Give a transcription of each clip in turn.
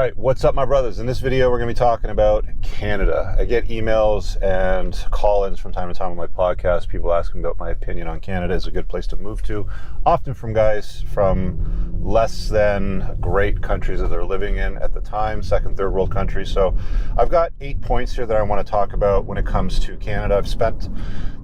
All right, what's up, my brothers? In this video, we're going to be talking about Canada. I get emails and call-ins from time to time on my podcast. People asking about my opinion on Canada is a good place to move to, often from guys from less than great countries that they're living in at the time, second, third world countries. So I've got 8 points here that I want to talk about when it comes to Canada. I've spent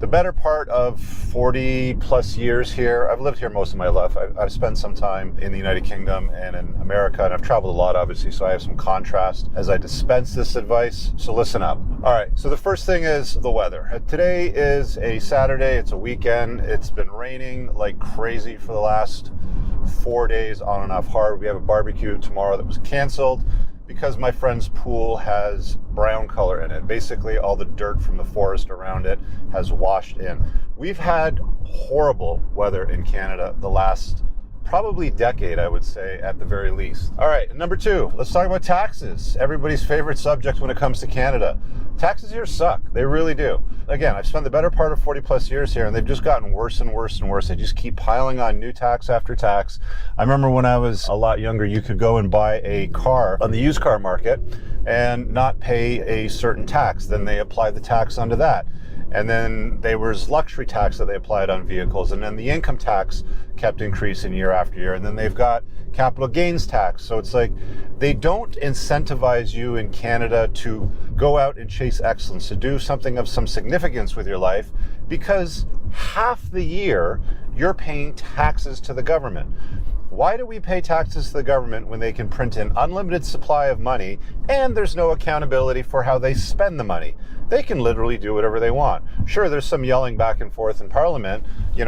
the better part of 40 plus years here. I've lived here most of my life. I've spent some time in the United Kingdom and in America, and I've traveled a lot, obviously, so I have some contrast as I dispense this advice. So listen up. All right, so the first thing is the weather. Today is a Saturday. It's a weekend. It's been raining like crazy for the last 4 days, on and off hard. We have a barbecue tomorrow that was canceled because my friend's pool has brown color in it. Basically, all the dirt from the forest around it has washed in. We've had horrible weather in Canada the last probably decade, I would say, at the very least. All right, number two, let's talk about taxes. Everybody's favorite subject when it comes to Canada. Taxes here suck. They really do. Again, I've spent the better part of 40 plus years here, and they've just gotten worse and worse and worse. They just keep piling on new tax after tax. I remember when I was a lot younger, you could go and buy a car on the used car market and not pay a certain tax. Then they apply the tax onto that. And then there was luxury tax that they applied on vehicles. And then the income tax kept increasing year after year. And then they've got capital gains tax. So it's like they don't incentivize you in Canada to go out and chase excellence, to do something of some significance with your life, because half the year you're paying taxes to the government. Why do we pay taxes to the government when they can print an unlimited supply of money and there's no accountability for how they spend the money? They can literally do whatever they want. Sure, there's some yelling back and forth in Parliament,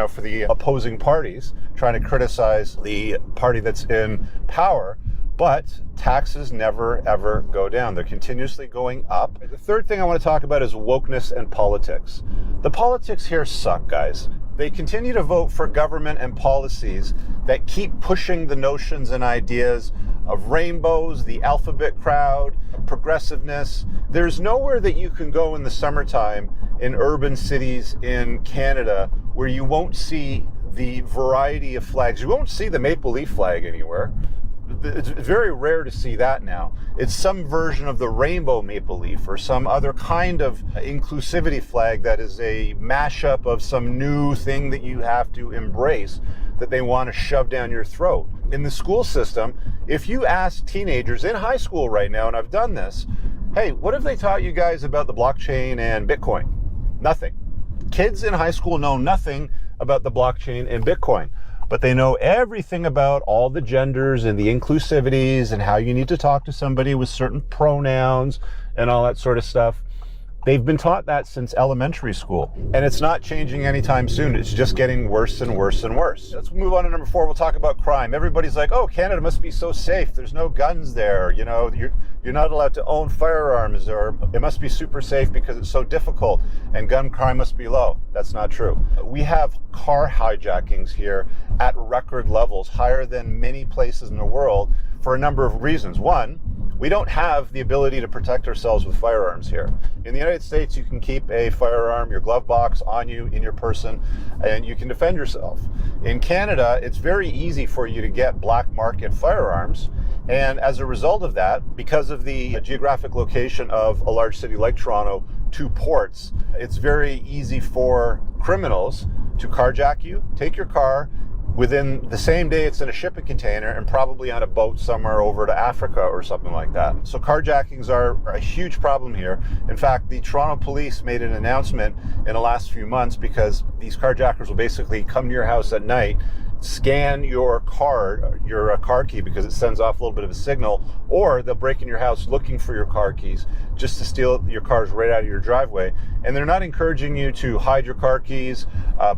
for the opposing parties, trying to criticize the party that's in power, but taxes never, ever go down. They're continuously going up. The third thing I want to talk about is wokeness and politics. The politics here suck, guys. They continue to vote for government and policies that keep pushing the notions and ideas of rainbows, the alphabet crowd, progressiveness. There's nowhere that you can go in the summertime in urban cities in Canada where you won't see the variety of flags. You won't see the maple leaf flag anywhere. It's very rare to see that now. It's some version of the rainbow maple leaf or some other kind of inclusivity flag that is a mashup of some new thing that you have to embrace that they want to shove down your throat. In the school system, if you ask teenagers in high school right now, and I've done this, hey, what have they taught you guys about the blockchain and Bitcoin? Nothing. Kids in high school know nothing about the blockchain and Bitcoin, but they know everything about all the genders and the inclusivities and how you need to talk to somebody with certain pronouns and all that sort of stuff. They've been taught that since elementary school, and it's not changing anytime soon. It's just getting worse and worse and worse. Let's move on to number 4. We'll talk about crime. Everybody's like, oh, Canada must be so safe. There's no guns there. You're not allowed to own firearms, or it must be super safe because it's so difficult and gun crime must be low. That's not true. We have car hijackings here at record levels, higher than many places in the world, for a number of reasons. One, we don't have the ability to protect ourselves with firearms here. In the United States, you can keep a firearm, your glove box, on you, in your person, and you can defend yourself. In Canada, it's very easy for you to get black market firearms. And as a result of that, because of the geographic location of a large city like Toronto to ports, it's very easy for criminals to carjack you, take your car, within the same day it's in a shipping container and probably on a boat somewhere over to Africa or something like that. So carjackings are a huge problem here. In fact, the Toronto police made an announcement in the last few months because these carjackers will basically come to your house at night, scan your card, your car key, because it sends off a little bit of a signal, or they'll break in your house looking for your car keys just to steal your cars right out of your driveway. And they're not encouraging you to hide your car keys,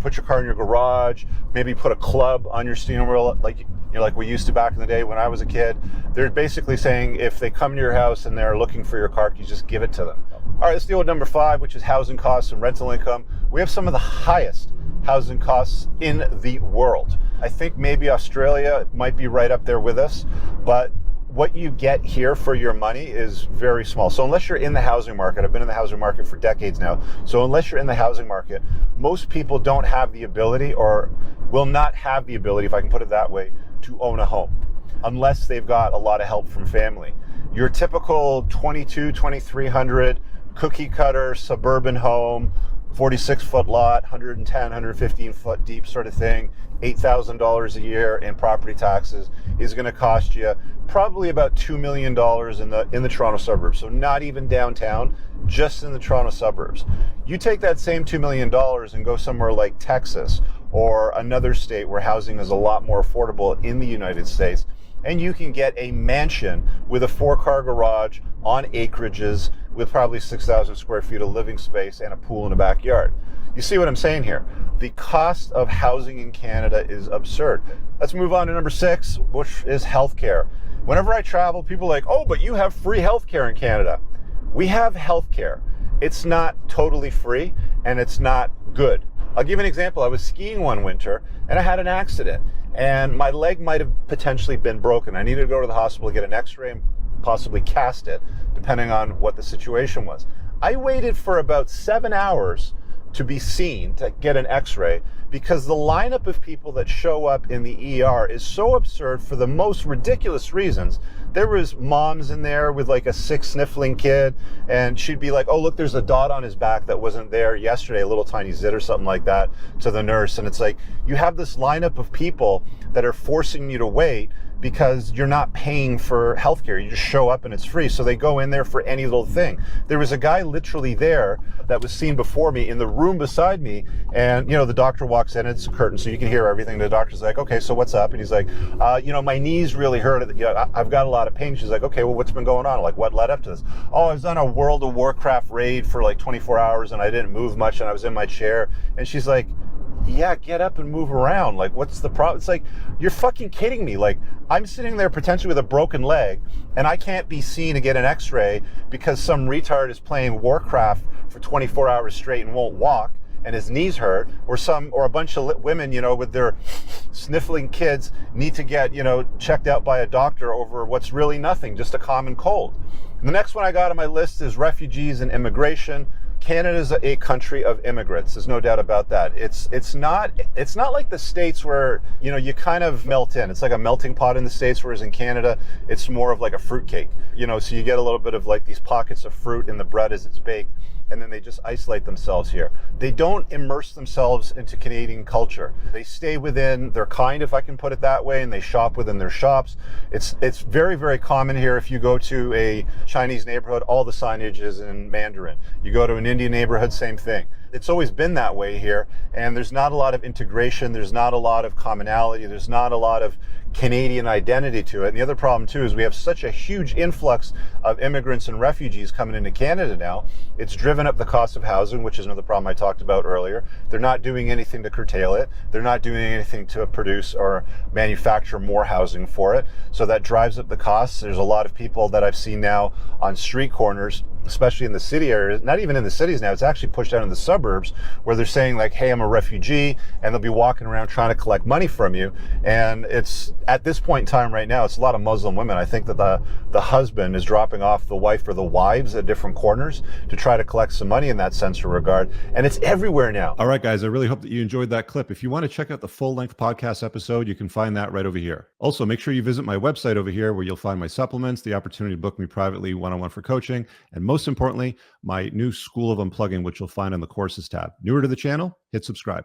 put your car in your garage, maybe put a club on your steering wheel like we used to back in the day when I was a kid. They're basically saying if they come to your house and they're looking for your car keys, just give it to them. All right, let's deal with number 5, which is housing costs and rental income. We have some of the highest housing costs in the world. I think maybe Australia might be right up there with us, but what you get here for your money is very small. So unless you're in the housing market, I've been in the housing market for decades now. So unless you're in the housing market, most people don't have the ability, or will not have the ability, if I can put it that way, to own a home. unless they've got a lot of help from family. Your typical 2300 cookie cutter suburban home, 46-foot lot, 110, 115 foot deep sort of thing, $8,000 a year in property taxes is going to cost you probably about $2 million in the Toronto suburbs. So not even downtown, just in the Toronto suburbs. You take that same $2 million and go somewhere like Texas or another state where housing is a lot more affordable in the United States, and you can get a mansion with a 4-car garage on acreages with probably 6,000 square feet of living space and a pool in a backyard. You see what I'm saying here? The cost of housing in Canada is absurd. Let's move on to number 6, which is healthcare. Whenever I travel, people are like, oh, but you have free healthcare in Canada. We have healthcare. It's not totally free, and it's not good. I'll give you an example. I was skiing one winter, and I had an accident, and my leg might have potentially been broken. I needed to go to the hospital to get an x-ray and possibly cast it, depending on what the situation was. I waited for about 7 hours to be seen, to get an x-ray, because the lineup of people that show up in the ER is so absurd for the most ridiculous reasons. There was moms in there with like a sick sniffling kid, and she'd be like, oh, look, there's a dot on his back that wasn't there yesterday, a little tiny zit or something like that, to the nurse. And it's like, you have this lineup of people that are forcing you to wait because you're not paying for healthcare. You just show up and it's free. So they go in there for any little thing. There was a guy literally there that was seen before me in the room beside me. And, you know, the doctor walks in, it's a curtain, so you can hear everything. The doctor's like, okay, so what's up? And he's like, you know, my knees really hurt. You know, I've got a lot of pain. She's like, okay, well, what's been going on? Like, what led up to this? Oh, I was on a World of Warcraft raid for like 24 hours and I didn't move much and I was in my chair. And she's like, yeah, get up and move around. Like, what's the problem? It's like, you're fucking kidding me. Like, I'm sitting there potentially with a broken leg and I can't be seen to get an x-ray because some retard is playing Warcraft for 24 hours straight and won't walk and his knees hurt, or a bunch of women, you know, with their sniffling kids need to get, you know, checked out by a doctor over what's really nothing, just a common cold. And the next one I got on my list is refugees and immigration. Canada is a country of immigrants. There's no doubt about that. It's not like the States where, you know, you kind of melt in. It's like a melting pot in the States, whereas in Canada, it's more of like a fruitcake. You know, so you get a little bit of like these pockets of fruit in the bread as it's baked, and then they just isolate themselves here. They don't immerse themselves into Canadian culture. They stay within their kind, if I can put it that way, and they shop within their shops. It's very, very common here. If you go to a Chinese neighborhood, all the signage is in Mandarin. You go to an Indian neighborhood, same thing. It's always been that way here, and there's not a lot of integration, there's not a lot of commonality, there's not a lot of Canadian identity to it. And the other problem too is we have such a huge influx of immigrants and refugees coming into Canada now. It's driven up the cost of housing, which is another problem I talked about earlier. They're not doing anything to curtail it. They're not doing anything to produce or manufacture more housing for it. So that drives up the costs. There's a lot of people that I've seen now on street corners, especially in the city areas, not even in the cities now, it's actually pushed out in the suburbs where they're saying like, hey, I'm a refugee, and they'll be walking around trying to collect money from you. And it's, at this point in time right now, it's a lot of Muslim women. I think that the husband is dropping off the wife or the wives at different corners to try to collect some money in that sense or regard. And it's everywhere now. All right, guys, I really hope that you enjoyed that clip. If you want to check out the full-length podcast episode, you can find that right over here. Also, make sure you visit my website over here where you'll find my supplements, the opportunity to book me privately one-on-one for coaching, and most importantly, my new School of Unplugging, which you'll find on the courses tab. Newer to the channel, hit subscribe.